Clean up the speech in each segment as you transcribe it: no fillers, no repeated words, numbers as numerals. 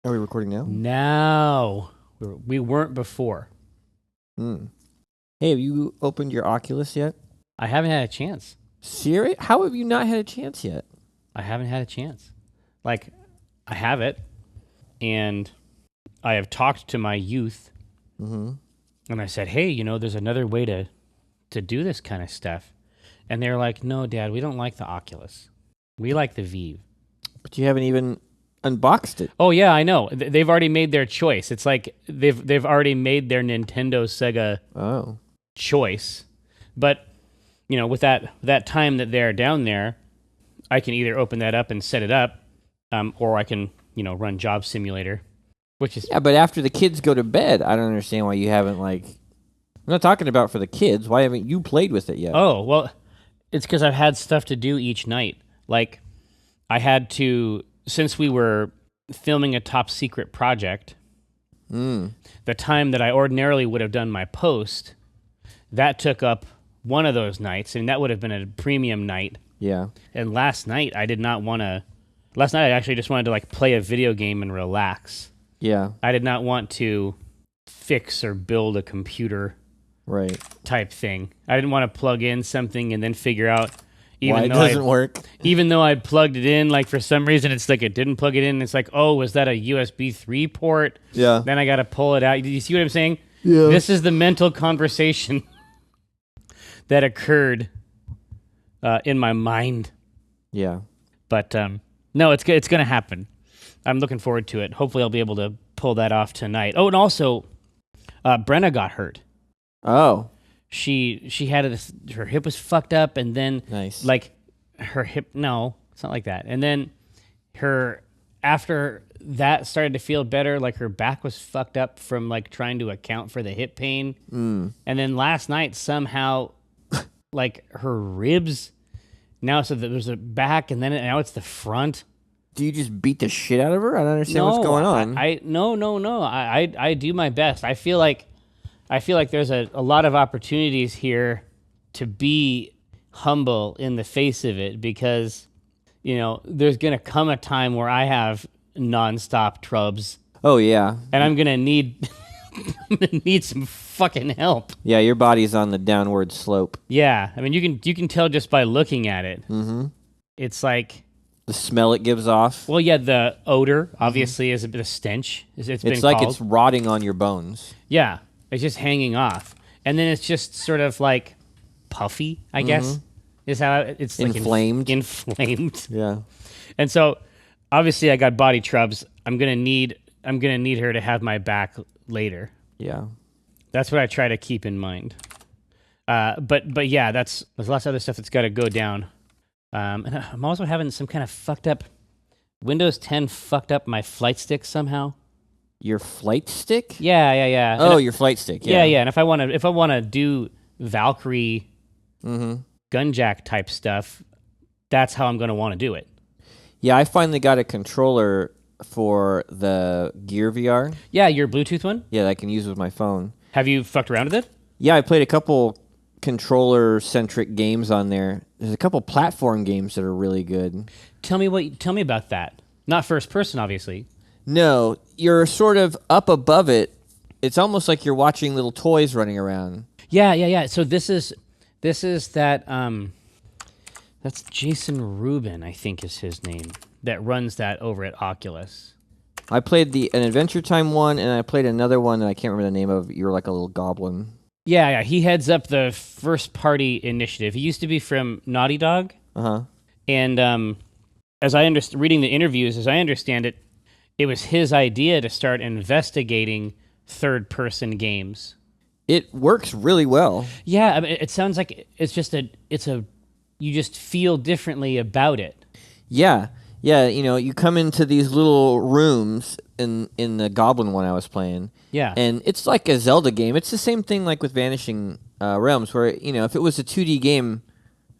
Are we recording now? Now. We weren't before. Hey, have you opened your Oculus yet? I haven't had a chance. Serious? How have you not had a chance yet? I haven't had a chance. Like, I have it, and I have talked to my youth, and I said, hey, there's another way to do this kind of stuff. And they're like, no, Dad, we don't like the Oculus. We like the Vive. But you haven't even unboxed it. Oh, yeah, I know. They've already made their choice. It's like they've already made their Nintendo Sega choice. But, with that time that they're down there, I can either open that up and set it up, or I can, run Job Simulator, which is... Yeah, but after the kids go to bed, I don't understand why you haven't, I'm not talking about for the kids. Why haven't you played with it yet? Oh, well, it's because I've had stuff to do each night. Like, I had to... Since we were filming a top secret project, the time that I ordinarily would have done my post, that took up one of those nights, and that would have been a premium night. Yeah. And last night, I did not want to... Last night, I actually just wanted to, play a video game and relax. Yeah. I did not want to fix or build a computer type thing. I didn't want to plug in something and then figure out... Why it doesn't work. Even though I'd plugged it in, for some reason, it's like it didn't plug it in. It's like, oh, was that a USB 3 port? Yeah. Then I got to pull it out. Do you see what I'm saying? Yeah. This is the mental conversation that occurred in my mind. Yeah. But no, it's going to happen. I'm looking forward to it. Hopefully, I'll be able to pull that off tonight. Oh, and also, Brenna got hurt. Oh. She had her hip was fucked up, and then her hip. No, it's not like that. And then after that started to feel better, her back was fucked up from trying to account for the hip pain. And then last night somehow, her ribs. Now so that there's a back, and then now it's the front. Do you just beat the shit out of her? I don't understand what's going on. No. I do my best. I feel like there's a lot of opportunities here to be humble in the face of it because, there's going to come a time where I have nonstop trubs. Oh, yeah. And I'm going to need some fucking help. Yeah, your body's on the downward slope. Yeah. I mean, you can tell just by looking at it. Mm-hmm. It's like... The smell it gives off. Well, yeah, the odor, obviously, is a bit of stench. It's been like called. It's rotting on your bones. Yeah. It's just hanging off. And then it's just sort of puffy, I guess, is how it's inflamed. Inflamed. Yeah. And so obviously I got body trubs. I'm going to need her to have my back later. Yeah. That's what I try to keep in mind. But yeah, there's lots of other stuff that's got to go down. And I'm also having some kind of fucked up Windows 10 fucked up my flight stick somehow. Your flight stick? Yeah. Oh, your flight stick. Yeah. And if I want to do Valkyrie gunjack type stuff, that's how I'm going to want to do it. Yeah, I finally got a controller for the Gear VR. Yeah, your Bluetooth one? Yeah, that I can use with my phone. Have you fucked around with it? Yeah, I played a couple controller-centric games on there. There's a couple platform games that are really good. Tell me about that. Not first person, obviously. No, you're sort of up above it. It's almost like you're watching little toys running around. Yeah. So this is that that's Jason Rubin, I think is his name, that runs that over at Oculus. I played an Adventure Time one, and I played another one that I can't remember the name of. You're like a little goblin. Yeah. He heads up the first party initiative. He used to be from Naughty Dog. Uh-huh. And as I reading the interviews, as I understand it, it was his idea to start investigating third-person games. It works really well. Yeah, I mean, it sounds like you just feel differently about it. Yeah, you come into these little rooms in the Goblin one I was playing. Yeah. And it's like a Zelda game. It's the same thing like with Vanishing Realms, where, if it was a 2D game,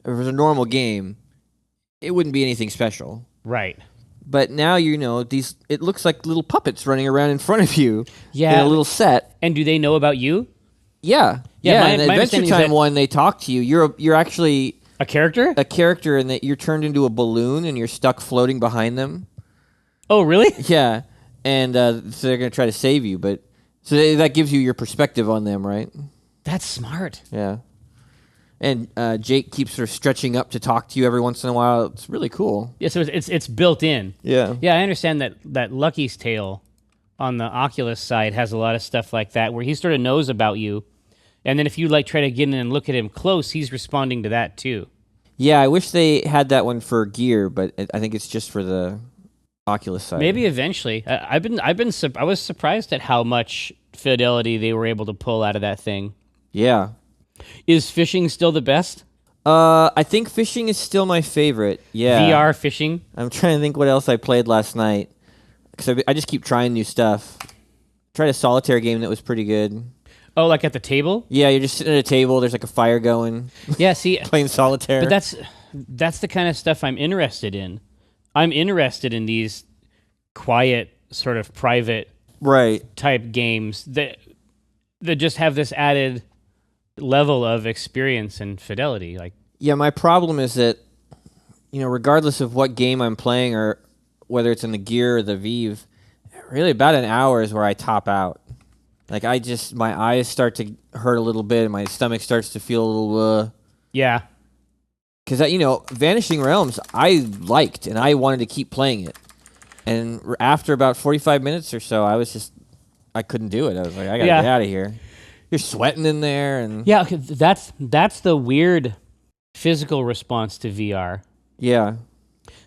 if it was a normal game, it wouldn't be anything special. Right. But now, it looks like little puppets running around in front of you in a little set. And do they know about you? Yeah. In the Adventure Time one, they talk to you. You're actually... A character? A character, and that you're turned into a balloon, and you're stuck floating behind them. Oh, really? Yeah. and so they're going to try to save you. But that gives you your perspective on them, right? That's smart. Yeah. And Jake keeps sort of stretching up to talk to you every once in a while. It's really cool. Yeah, so it's built in. Yeah. Yeah, I understand that Lucky's Tale on the Oculus side has a lot of stuff like that, where he sort of knows about you, and then if you like try to get in and look at him close, he's responding to that too. Yeah, I wish they had that one for gear, but I think it's just for the Oculus side. Maybe eventually. I was surprised at how much fidelity they were able to pull out of that thing. Yeah. Is fishing still the best? I think fishing is still my favorite. Yeah. VR fishing? I'm trying to think what else I played last night. Because I just keep trying new stuff. Tried a solitaire game that was pretty good. Oh, like at the table? Yeah, you're just sitting at a table. There's like a fire going. Yeah, see, playing solitaire. but that's the kind of stuff I'm interested in. I'm interested in these quiet, sort of private, right, type games that just have this added level of experience and fidelity. Like, yeah, my problem is that, regardless of what game I'm playing or whether it's in the Gear or the Vive, really about an hour is where I top out. Like, my eyes start to hurt a little bit, and my stomach starts to feel a little, yeah. Because, Vanishing Realms, I liked, and I wanted to keep playing it. And after about 45 minutes or so, I couldn't do it. I was like, I gotta get out of here. You're sweating in there, and yeah, that's the weird physical response to VR. Yeah,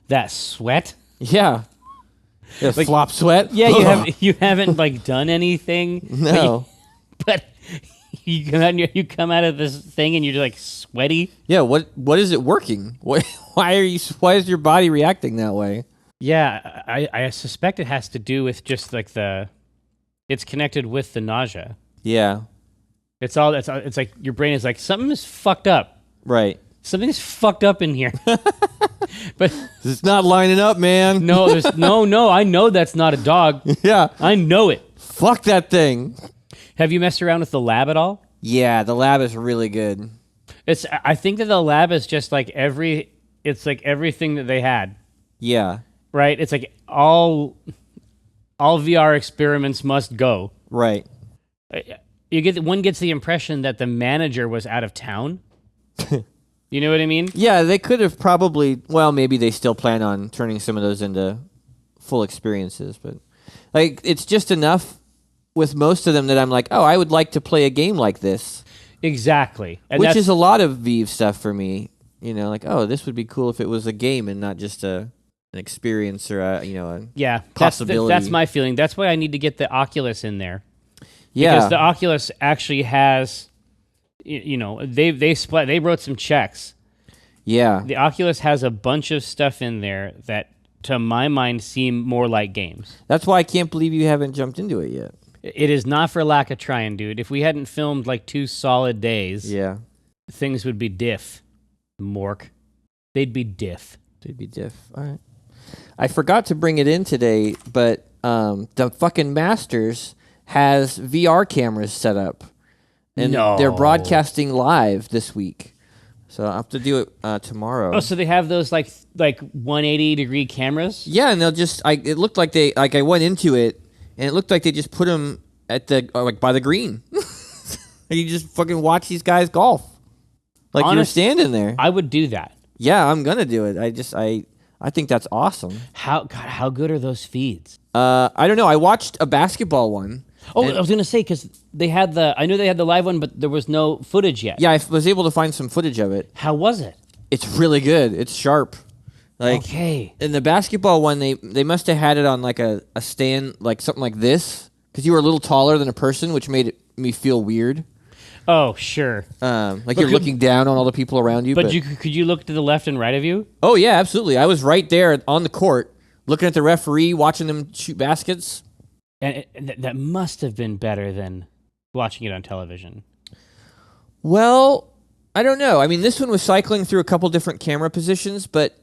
that sweat. Yeah, like, flop sweat. Yeah, you haven't like done anything. No, but you come out of this thing and you're like sweaty. Yeah, what is it working? Why is your body reacting that way? Yeah, I suspect it has to do with just like it's connected with the nausea. Yeah. It's like your brain is like, something is fucked up. Right. Something's fucked up in here. But it's not lining up, man. No, no, I know that's not a dog. Yeah. I know it. Fuck that thing. Have you messed around with the lab at all? Yeah, the lab is really good. I think that the lab is just like it's like everything that they had. Yeah. Right? It's like all VR experiments must go. Right. One gets the impression that the manager was out of town. You know what I mean? Yeah, they could have probably. Well, maybe they still plan on turning some of those into full experiences, but like it's just enough with most of them that I'm like, oh, I would like to play a game like this. Exactly, and which is a lot of Vive stuff for me. Like, oh, this would be cool if it was a game and not just an experience or a possibility. That's my feeling. That's why I need to get the Oculus in there. Yeah, because the Oculus actually has, they wrote some checks. Yeah, the Oculus has a bunch of stuff in there that, to my mind, seem more like games. That's why I can't believe you haven't jumped into it yet. It is not for lack of trying, dude. If we hadn't filmed like 2 solid days, things would be diff. Mork, they'd be diff. All right. I forgot to bring it in today, but the fucking Masters has VR cameras set up, and they're broadcasting live this week. So I'll have to do it tomorrow. Oh, so they have those like 180-degree cameras? Yeah, and they'll just. It looked like I went into it, and it looked like they just put them at by the green. You just fucking watch these guys golf, like you're standing there. I would do that. Yeah, I'm gonna do it. I think that's awesome. How good are those feeds? I don't know. I watched a basketball one. Oh, I was gonna say because I knew they had the live one, but there was no footage yet. Yeah, I was able to find some footage of it. How was it? It's really good. It's sharp. Okay. In the basketball one, they must have had it on like a stand, like something like this, because you were a little taller than a person, which made me feel weird. Oh, sure. You're looking down on all the people around you. But could you look to the left and right of you? Oh yeah, absolutely. I was right there on the court, looking at the referee, watching them shoot baskets. And that must have been better than watching it on television. Well, I don't know. I mean, this one was cycling through a couple different camera positions, but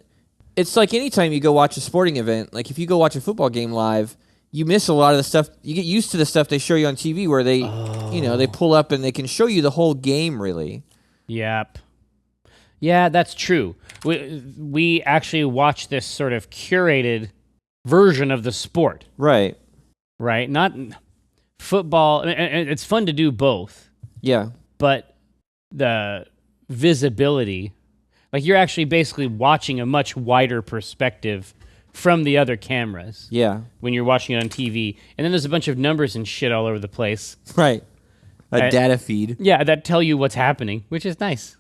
it's like anytime you go watch a sporting event, like if you go watch a football game live, you miss a lot of the stuff. You get used to the stuff they show you on TV where they, they pull up and they can show you the whole game, really. Yep. Yeah, that's true. We actually watch this sort of curated version of the sport. Right. right? Not football. And it's fun to do both, Yeah. but the visibility, like you're actually basically watching a much wider perspective from the other cameras Yeah. when you're watching it on TV. And then there's a bunch of numbers and shit all over the place. Right. A data feed. Yeah, that tell you what's happening, which is nice.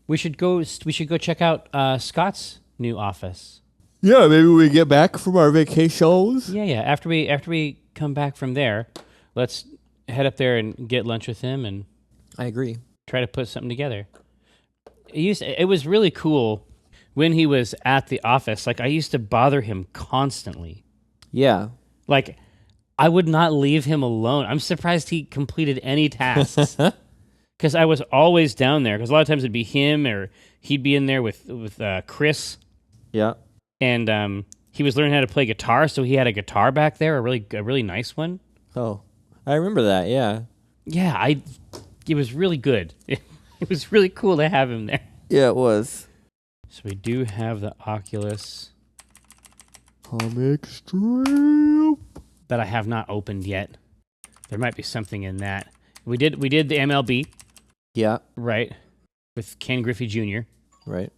We should go check out Scott's new office. Yeah, maybe when we get back from our vacations. Yeah. After we come back from there, let's head up there and get lunch with him and I agree. try to put something together. It was really cool when he was at the office. Like I used to bother him constantly. Yeah. Like I would not leave him alone. I'm surprised he completed any tasks. Because I was always down there. Because a lot of times it'd be him or he'd be in there with Chris. Yeah. And he was learning how to play guitar, so he had a guitar back there, a really nice one. Oh, I remember that. Yeah. Yeah, it was really good. It was really cool to have him there. Yeah, it was. So we do have the Oculus Comic strip that I have not opened yet. There might be something in that. We did the MLB. Yeah. Right. With Ken Griffey Jr. Right.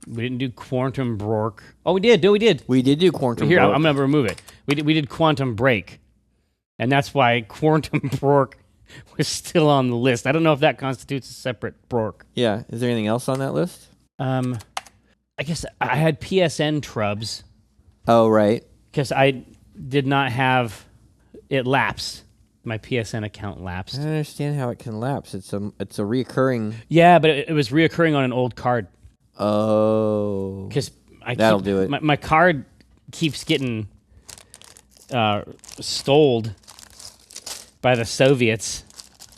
We didn't do Quantum Broke. Oh, we did. No, we did. We did do Quantum Here, Broke. I'm going to remove it. We did Quantum Break. And that's why Quantum Broke was still on the list. I don't know if that constitutes a separate Broke. Yeah. Is there anything else on that list? I guess I had PSN Trubs Oh, right. because I did not have it lapsed. My PSN account lapsed. I don't understand how it can lapse. It's a reoccurring. Yeah, but it was reoccurring on an old card. Oh. Because That'll do it. My card keeps getting stoled by the Soviets.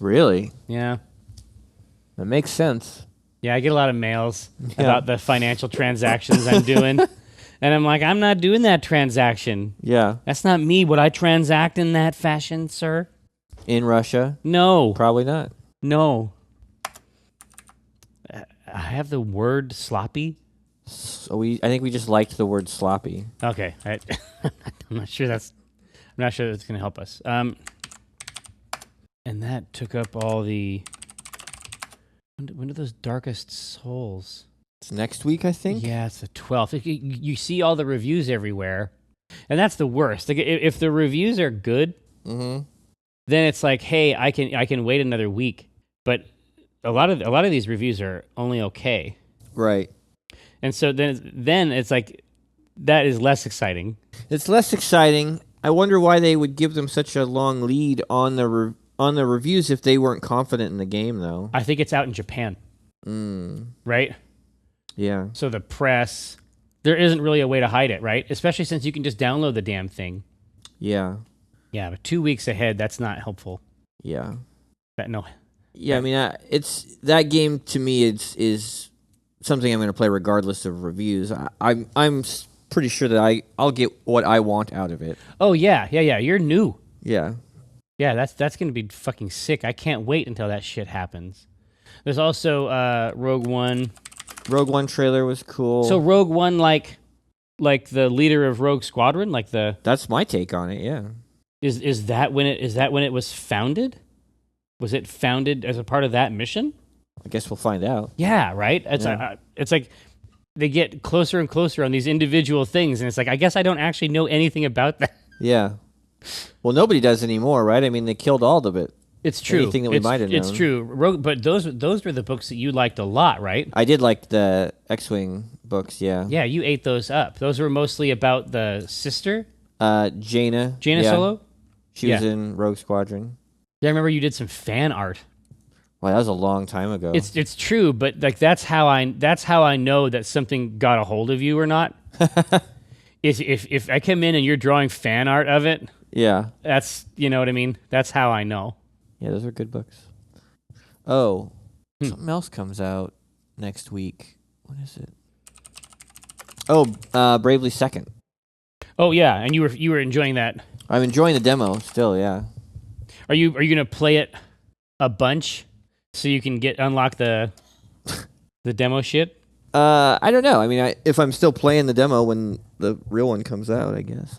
Really? Yeah. That makes sense. Yeah, I get a lot of mails about the financial transactions I'm doing. And I'm like, I'm not doing that transaction. Yeah. That's not me. Would I transact in that fashion, sir? In Russia? No. Probably not. No. I have the word sloppy. So I think we just liked the word sloppy. Okay. I'm not sure that's going to help us. And that took up all the... When do those Darkest Souls? It's next week, I think. Yeah, it's the 12th. You see all the reviews everywhere, and that's the worst. Like, if the reviews are good, then it's like, hey, I can wait another week. But a lot of these reviews are only okay, Right. and so then it's like that is less exciting. It's less exciting. I wonder why they would give them such a long lead on the reviews if they weren't confident in the game, though. I think it's out in Japan, right? Yeah. So the press, there isn't really a way to hide it, right? Especially since you can just download the damn thing. Yeah. Yeah, but 2 weeks ahead, that's not helpful. Yeah. No. Yeah, I mean, it's that game to me is something I'm going to play regardless of reviews. I'm pretty sure that I'll get what I want out of it. Oh yeah. You're new. Yeah. Yeah, that's gonna be fucking sick. I can't wait until that shit happens. There's also Rogue One. Rogue One trailer was cool. So Rogue One, like the leader of Rogue Squadron, that's my take on it. Yeah. Is that when it was founded? Was it founded as a part of that mission? I guess we'll find out. Yeah, right. It's like they get closer and closer on these individual things, and it's like I guess I don't actually know anything about that. Yeah. Well, nobody does anymore, right? I mean, they killed all of it. It's true. Anything that we might have known. It's true. But those were the books that you liked a lot, right? I did like the X-Wing books, yeah. Yeah, you ate those up. Those were mostly about the sister, Jaina. Jaina yeah. Solo. She was in Rogue Squadron. Yeah, I remember you did some fan art. Wow, that was a long time ago. It's true, but like that's how I know that something got a hold of you or not. Is if I come in and you're drawing fan art of it. Yeah. That's, you know what I mean? That's how I know. Yeah, those are good books. Oh, something else comes out next week. What is it? Oh, Bravely Second. Oh yeah, and you were enjoying that. I'm enjoying the demo still, yeah. Are you gonna play it a bunch so you can unlock the demo shit? I don't know. I mean, if I'm still playing the demo when the real one comes out, I guess.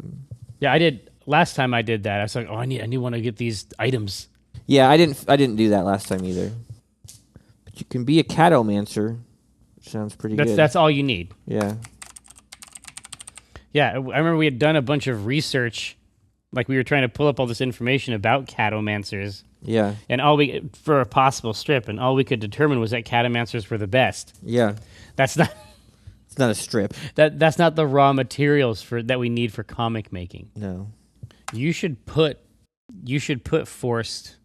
Yeah, I did last time I did that, I was like, oh, I need want to get these items. Yeah, I didn't do that last time either. But you can be a catomancer, which sounds pretty good. That's all you need. Yeah. Yeah, I remember we had done a bunch of research, like we were trying to pull up all this information about catomancers. Yeah. And for a possible strip, and all we could determine was that catomancers were the best. Yeah. That's not. It's not a strip. That's not the raw materials that we need for comic making. No. You should put Forced.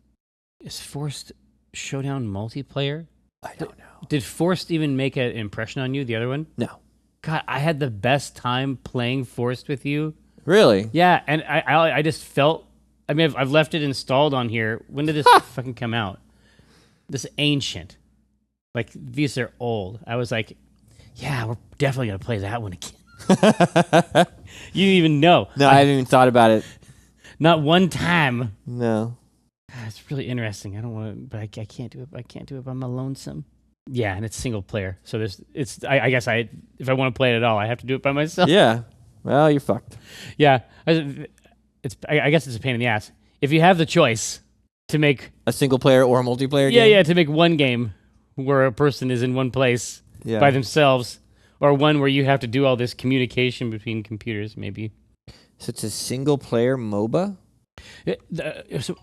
Is Forced Showdown multiplayer? I don't know. Did Forced even make an impression on you? The other one? No. God, I had the best time playing Forced with you. Really? Yeah, and I just felt. I mean, I've left it installed on here. When did this fucking come out? This is ancient. Like, these are old. I was like, yeah, we're definitely going to play that one again. You didn't even know. No, I haven't even thought about it. Not one time. No. God, it's really interesting. I don't want to, but I can't do it. I can't do it by my lonesome. Yeah, and it's single player. So I guess if I want to play it at all, I have to do it by myself. Yeah. Well, you're fucked. Yeah. I guess it's a pain in the ass. If you have the choice to make a single player or a multiplayer game? Yeah, to make one game where a person is in one place by themselves, or one where you have to do all this communication between computers, maybe. So it's a single player MOBA? So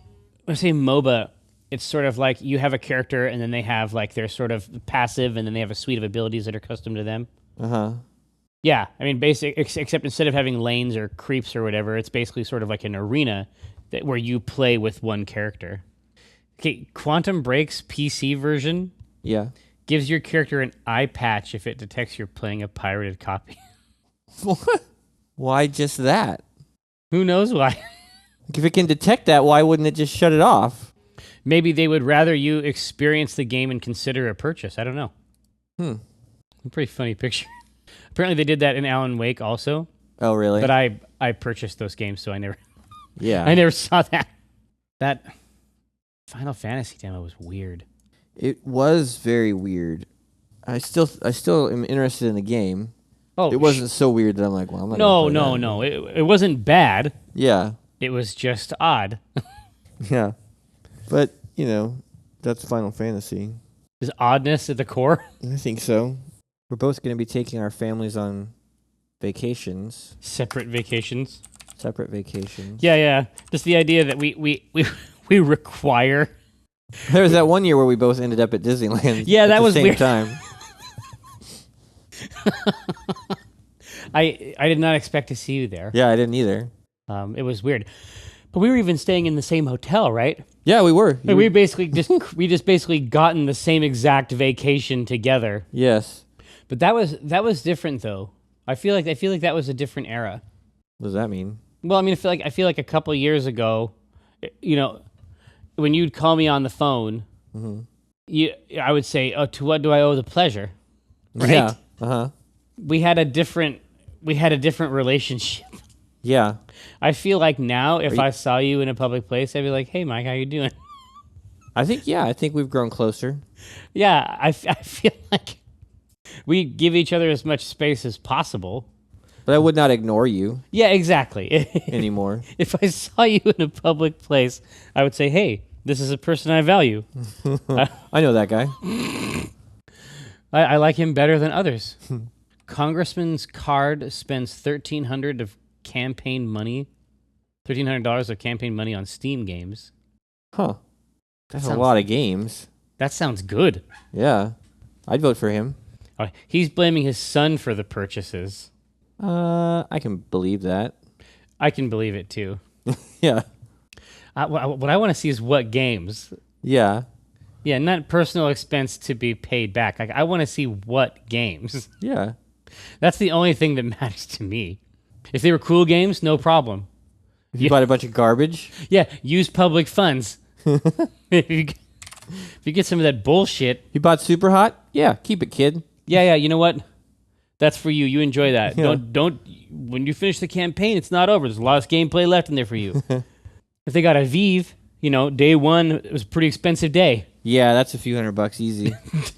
when I say MOBA, it's sort of like you have a character and then they have like their sort of passive and then they have a suite of abilities that are custom to them. Uh-huh. Yeah, I mean, except instead of having lanes or creeps or whatever, it's basically sort of like an arena where you play with one character. Okay, Quantum Break's PC version gives your character an eye patch if it detects you're playing a pirated copy. What? Why just that? Who knows why? If it can detect that, why wouldn't it just shut it off? Maybe they would rather you experience the game and consider a purchase. I don't know. A pretty funny picture. Apparently they did that in Alan Wake also. Oh, really? But I purchased those games, so I never saw that. That Final Fantasy demo was weird. It was very weird. I still am interested in the game. Oh, it wasn't so weird that I'm like, well, I'm not No. It wasn't bad. Yeah. It was just odd. Yeah. But, that's Final Fantasy. Is oddness at the core? I think so. We're both going to be taking our families on vacations. Separate vacations. Yeah. Just the idea that we require. There was that one year where we both ended up at Disneyland. Yeah, that was weird. weird. Time. I did not expect to see you there. Yeah, I didn't either. It was weird, but we were even staying in the same hotel, right? Yeah, we were. Like we just basically gotten the same exact vacation together. Yes. But that was different though. I feel like that was a different era. What does that mean? Well, I mean, I feel like a couple of years ago, when you'd call me on the phone, I would say, "Oh, to what do I owe the pleasure?" Right? Yeah. Uh-huh. We had a different relationship. Yeah. I feel like now, if I saw you in a public place, I'd be like, "Hey, Mike, how you doing?" I think we've grown closer. Yeah, I feel like we give each other as much space as possible. But I would not ignore you. Yeah, exactly. Anymore. If I saw you in a public place, I would say, "Hey, this is a person I value." I know that guy. I like him better than others. Congressman's card spends $1,300 of campaign money. $1,300 of campaign money on Steam games. Huh. That's a lot of games. That sounds good. Yeah. I'd vote for him. He's blaming his son for the purchases. I can believe that. I can believe it too. Yeah. What I want to see is what games. Yeah. Yeah, not personal expense to be paid back. Like, I want to see what games. Yeah. That's the only thing that matters to me. If they were cool games, no problem. If you bought a bunch of garbage? Yeah, use public funds. If you get some of that bullshit. You bought Super Hot? Yeah, keep it, kid. Yeah, you know what? That's for you. You enjoy that. Yeah. Don't when you finish the campaign, it's not over. There's a lot of gameplay left in there for you. If they got a Vive, day one, it was a pretty expensive day. Yeah, that's a few $100 easy.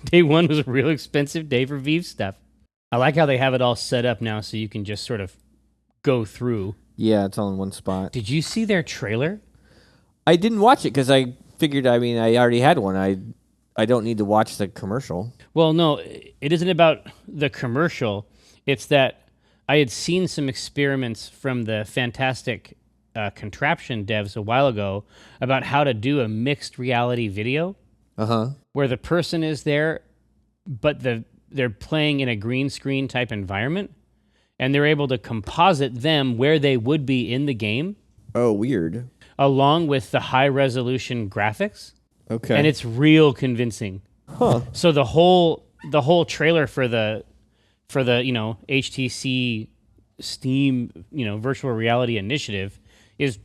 Day one was a real expensive day for Vive stuff. I like how they have it all set up now so you can just sort of go through. Yeah, it's all in one spot. Did you see their trailer? I didn't watch it because I figured, I mean, I already had one. I don't need to watch the commercial. Well, no, it isn't about the commercial. It's that I had seen some experiments from the Fantastic Contraption devs a while ago about how to do a mixed reality video where the person is there, but they're playing in a green screen type environment, and they're able to composite them where they would be in the game. Oh, weird. Along with the high resolution graphics. Okay. And it's real convincing. Huh. So the whole trailer for the HTC Steam virtual reality initiative is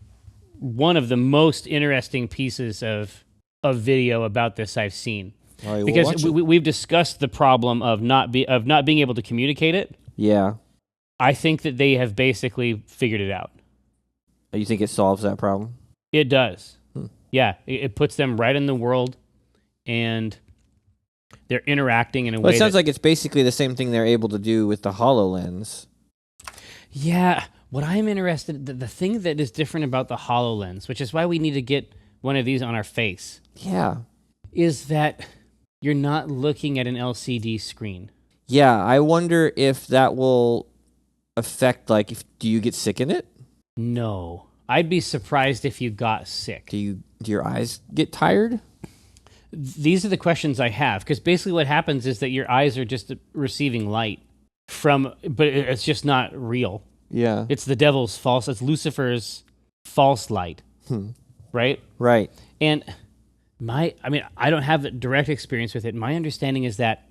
one of the most interesting pieces of video about this I've seen. Because we've discussed the problem of not being able to communicate it. Yeah. I think that they have basically figured it out. You think it solves that problem? It does. Yeah, it puts them right in the world, and they're interacting in a way. It sounds like it's basically the same thing they're able to do with the HoloLens. Yeah, what I'm interested, the thing that is different about the HoloLens, which is why we need to get one of these on our face. Yeah. Is that you're not looking at an LCD screen. Yeah, I wonder if that will affect, like, do you get sick in it? No. I'd be surprised if you got sick. Do your eyes get tired? These are the questions I have, because basically what happens is that your eyes are just receiving light but it's just not real. Yeah. It's the devil's it's Lucifer's false light. Right? Right. And I don't have a direct experience with it. My understanding is that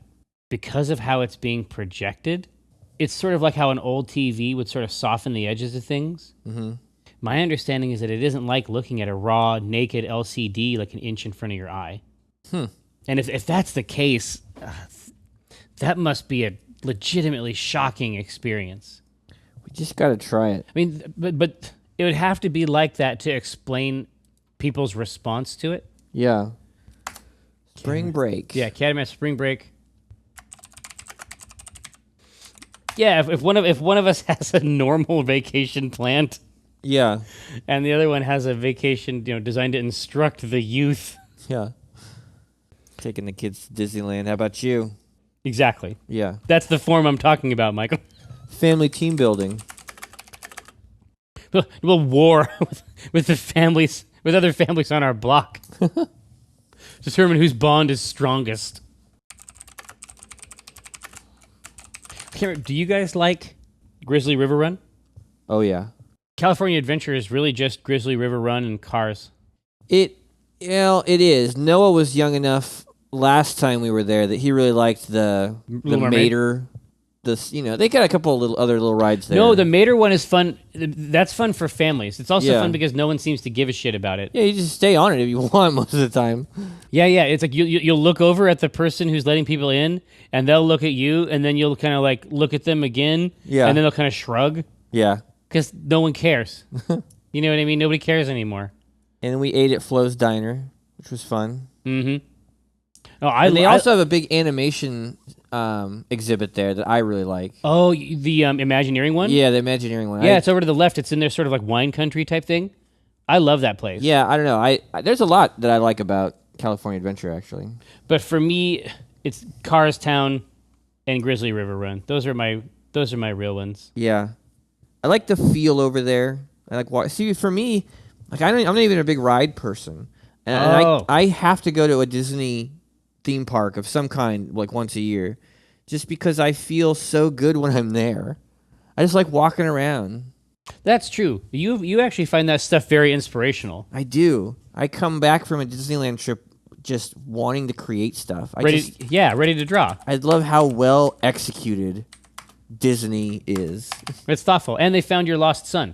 because of how it's being projected, it's sort of like how an old TV would sort of soften the edges of things. Mm-hmm. My understanding is that it isn't like looking at a raw, naked LCD like an inch in front of your eye. And if that's the case, that must be a legitimately shocking experience. We just got to try it. I mean, but it would have to be like that to explain people's response to it. Yeah. Spring break. Yeah, Catamaran spring break. Yeah, if one of us has a normal vacation planned. Yeah. And the other one has a vacation, designed to instruct the youth. Yeah. Taking the kids to Disneyland. How about you? Exactly. Yeah. That's the form I'm talking about, Michael. Family team building. We'll war with the families, with other families on our block. Determine whose bond is strongest. Do you guys like Grizzly River Run? Oh, yeah. California Adventure is really just Grizzly River Run and cars. It is. Noah was young enough last time we were there that he really liked the Mater. They got a couple of other little rides there. No, the Mater one is fun. That's fun for families. It's also fun because no one seems to give a shit about it. Yeah, you just stay on it if you want most of the time. Yeah. It's like you'll look over at the person who's letting people in, and they'll look at you, and then you'll kind of like look at them again, and then they'll kind of shrug. Yeah. Because no one cares. You know what I mean? Nobody cares anymore. And we ate at Flo's Diner, which was fun. Mm-hmm. They also have a big animation exhibit there that I really like. Oh, the Imagineering one? Yeah, the Imagineering one. Yeah, it's over to the left. It's in their sort of like wine country type thing. I love that place. Yeah, I don't know. I there's a lot that I like about California Adventure, actually. But for me, it's Cars Town and Grizzly River Run. Those are my real ones. Yeah. I like the feel over there. For me, like I'm not even a big ride person, and I have to go to a Disney theme park of some kind like once a year, just because I feel so good when I'm there. I just like walking around. That's true. You actually find that stuff very inspirational. I do. I come back from a Disneyland trip just wanting to create stuff. Ready to draw. I love how well executed Disney is. It's thoughtful. And they found your lost son.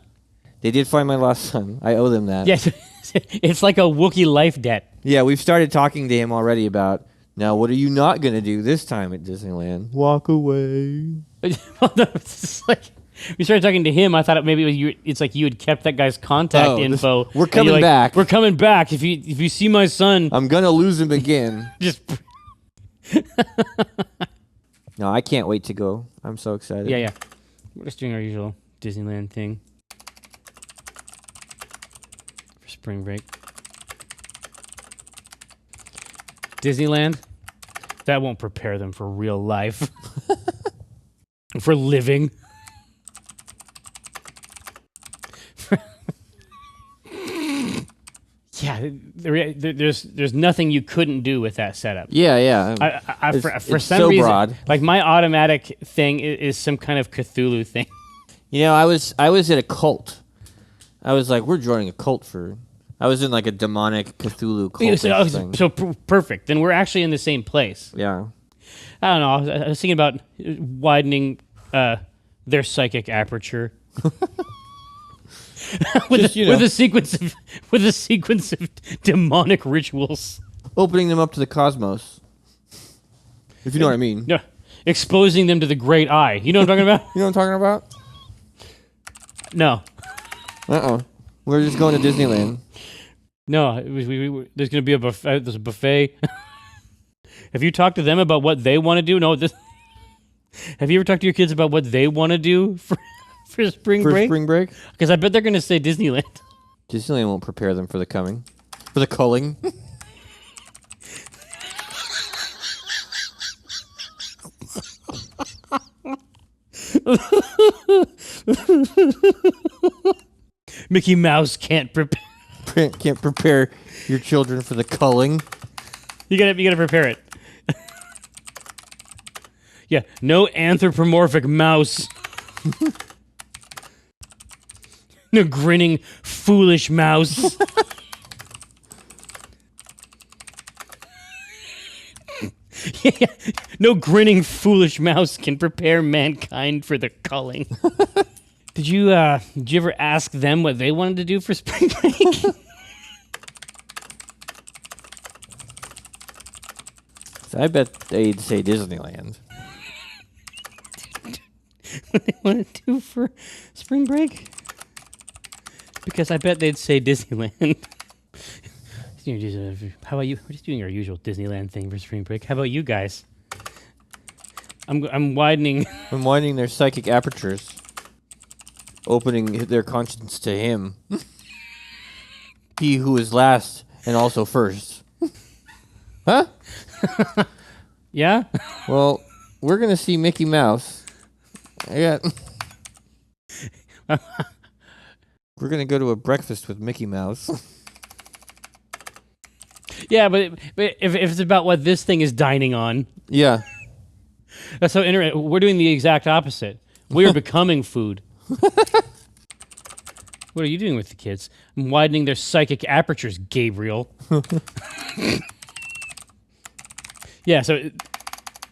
They did find my lost son. I owe them that. Yes. It's like a Wookiee life debt. Yeah, we've started talking to him already about, now what are you not going to do this time at Disneyland? Walk away. It's like, we started talking to him. I thought maybe it was you. It's like you had kept that guy's contact info. We're coming back. We're coming back. If you see my son, I'm going to lose him again. Just... No, I can't wait to go. I'm so excited. Yeah. We're just doing our usual Disneyland thing. for spring break. Disneyland, that won't prepare them for real life. For living. Yeah, there's nothing you couldn't do with that setup. Yeah. For some so reason, broad. like my automatic thing is some kind of Cthulhu thing. You know, I was at a cult. I was like, we're joining a cult I was in like a demonic Cthulhu cult thing. So perfect. Then we're actually in the same place. Yeah. I don't know. I was thinking about widening their psychic aperture. with a sequence of demonic rituals, opening them up to the cosmos. If you know what I mean. Yeah, exposing them to the great eye. You know what I'm talking about? You know what I'm talking about? No. We're just going to Disneyland. No, there's going to be a buffet. There's a buffet. Have you talked to them about what they want to do? No. Have you ever talked to your kids about what they want to do for spring break? Because I bet they're going to say Disneyland. Disneyland won't prepare them for the culling. Mickey Mouse can't prepare your children for the culling. You gotta prepare it. Yeah, no anthropomorphic mouse. No grinning, foolish mouse. Yeah, no grinning, foolish mouse can prepare mankind for the culling. Did you ever ask them what they wanted to do for spring break? I bet they'd say Disneyland. What they want to do for spring break? Because I bet they'd say Disneyland. How about you? We're just doing our usual Disneyland thing for spring break. How about you guys? I'm widening. I'm widening their psychic apertures, opening their conscience to him. He who is last and also first. Huh? Yeah? Well, we're going to see Mickey Mouse. We're going to go to a breakfast with Mickey Mouse. Yeah, but if it's about what this thing is dining on. Yeah. That's so interesting. We're doing the exact opposite. We are becoming food. What are you doing with the kids? I'm widening their psychic apertures, Gabriel. Yeah, so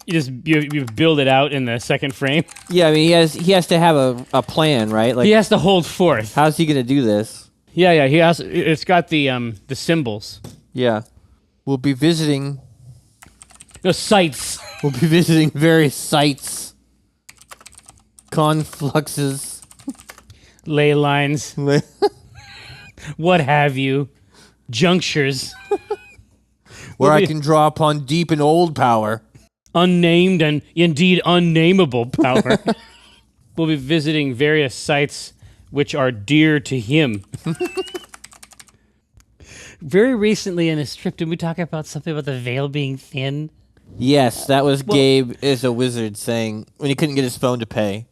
you build it out in the second frame. Yeah, I mean he has to have a plan, right? Like he has to hold forth. How's he going to do this? Yeah, he has. It's got the symbols. Yeah, we'll be visiting. The sites. We'll be visiting various sites, confluxes, ley lines, what have you, junctures. Where I can draw upon deep and old power. Unnamed and indeed unnameable power. We'll be visiting various sites which are dear to him. Very recently in a strip, did we talk about something about the veil being thin? Yes, that was Gabe as a wizard saying when he couldn't get his phone to pay.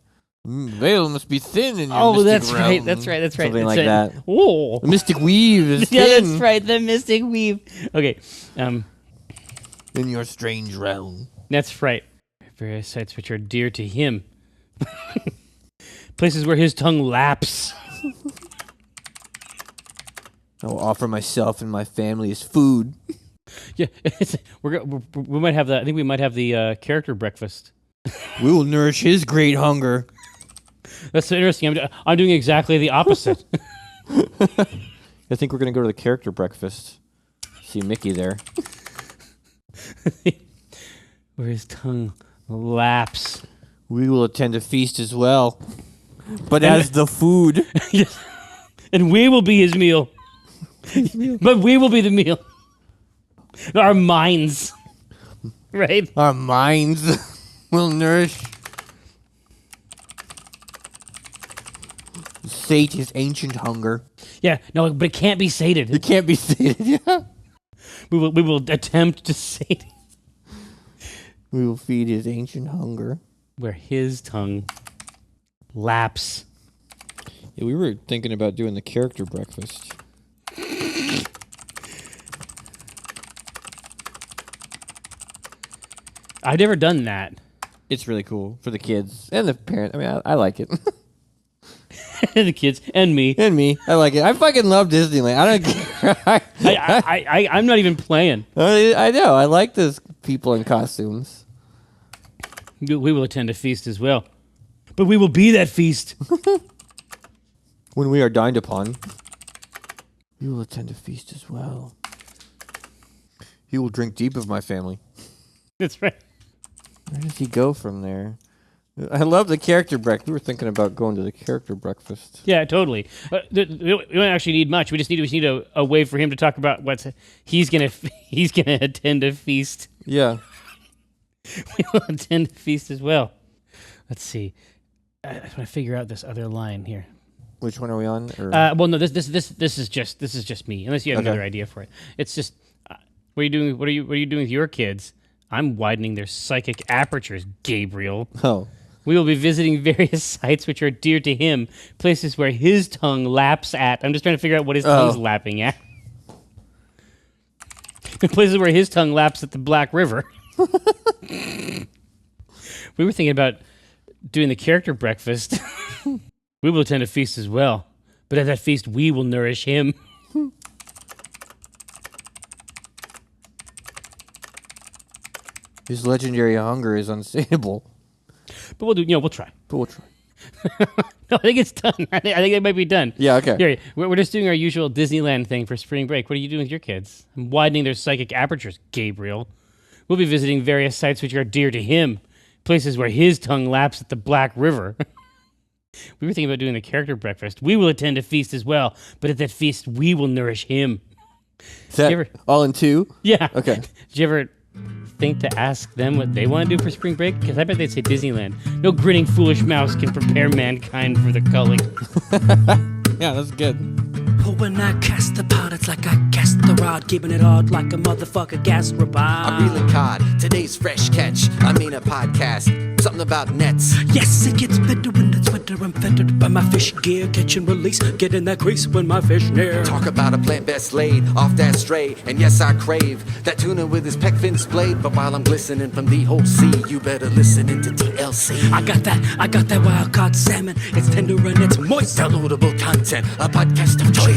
Veil must be thin in your mystic realm. That's right. Something like that. Oh. The mystic weave is thin. Yeah, that's right, the mystic weave. Okay. In your strange realm. That's right. Various sites which are dear to him. Places where his tongue laps. I will offer myself and my family as food. Yeah, we might have that. I think we might have the character breakfast. We will nourish his great hunger. That's so interesting. I'm doing exactly the opposite. I think we're going to go to the character breakfast. See Mickey there. Where his tongue laps. We will attend a feast as well. But as the food. Yes. And we will be his meal. But we will be the meal. Our minds. Right? Our minds will nourish. sate his ancient hunger. Yeah, no, but it can't be sated. It can't be sated, yeah. We will attempt to sate We will feed his ancient hunger. where his tongue laps. Yeah, we were thinking about doing the character breakfast. I've never done that. It's really cool for the kids and the parents. I mean, I like it. The kids and me. And me. I like it. I fucking love Disneyland. I don't care. I'm not even playing. I know. I like those people in costumes. We will attend a feast as well. But we will be that feast. When we are dined upon, we will attend a feast as well. He will drink deep of my family. That's right. Where does he go from there? I love the character breakfast. We were thinking about going to the character breakfast. Yeah, totally. We don't actually need much. We just need a way for him to talk about he's gonna attend a feast. Yeah. We will attend a feast as well. Let's see. I just want to figure out this other line here. Which one are we on? Or? Well, no. This is just me. Unless you have another idea for it. It's just what are you doing? What are you doing with your kids? I'm widening their psychic apertures, Gabriel. Oh. We will be visiting various sites which are dear to him, places where his tongue laps at. I'm just trying to figure out what his tongue's lapping at. Places where his tongue laps at the Black River. We were thinking about doing the character breakfast. We will attend a feast as well, but at that feast we will nourish him. His legendary hunger is unsatiable. But we'll do. We'll try. But we'll try. No, I think it's done. I think it might be done. Yeah, okay. Here, we're just doing our usual Disneyland thing for spring break. What are you doing with your kids? I'm widening their psychic apertures, Gabriel. We'll be visiting various sites which are dear to him, places where his tongue laps at the Black River. We were thinking about doing the character breakfast. We will attend a feast as well, but at that feast we will nourish him. Is that all in two? Yeah. Okay. Did you ever think to ask them what they want to do for spring break? Because I bet they'd say Disneyland. No grinning foolish mouse can prepare mankind for the culling. Yeah, that's good. But when I cast the pot, it's like I cast the rod, keeping it hard like a motherfucker gas robot. I'm reeling cod, today's fresh catch. I mean a podcast, something about nets. Yes, it gets better when it's winter. I'm fettered by my fish gear, catch and release, get in that crease when my fish near. Talk about a plant best laid off that stray, and yes, I crave that tuna with his peck fin splayed. But while I'm glistening from the whole sea, you better listen into TLC. I got that wild caught salmon. It's tender and it's moist. Downloadable content, a podcast of choice.